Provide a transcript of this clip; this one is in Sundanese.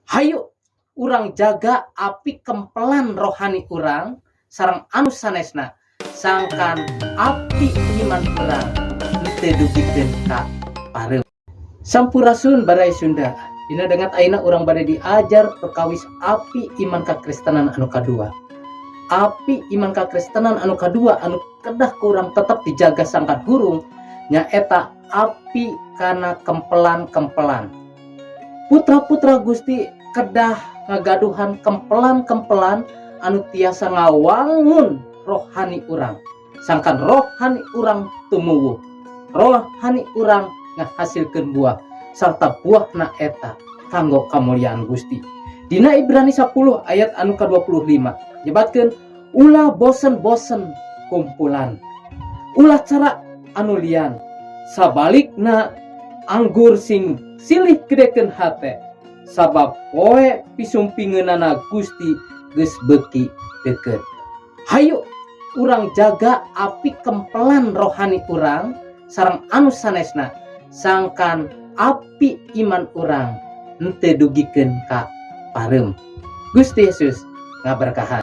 Hayu urang jaga api kempelan rohani urang sareng anu sanesna sangkan api iman urang henteu dugikeun ka pareum. Sampurasun barai Sunda. Dina dengat aina urang bade diajar perkawis api iman kakristenan anu kadua. Api iman kakristenan anu kadua anu kedah ku urang tetep dijaga sangkan hurung nyaeta api kana kempelan-kempelan. Putra-putra Gusti kedah ngagaduhan kempelan-kempelan anu tiasa ngawangun rohani urang. Sangkan rohani urang tumuwuh. Rohani urang ngahasilkeun buah sarta buahna eta kanggo kamuliaan Gusti. Dina Ibrani 10 ayat anu ka-25 nyebatkeun ulah bosen-bosen kumpulan. Ulah cara anu lian. Sabalikna anggur sing silih gedekeun hate. Sabab poe pisumpingeunana Gusti geus beuki deukeut. Hayu urang jaga api kempelan rohani urang sareng anu sanesna sangkan api iman urang henteu dugikeun ka pareum. Gusti Yesus ngaberkahan.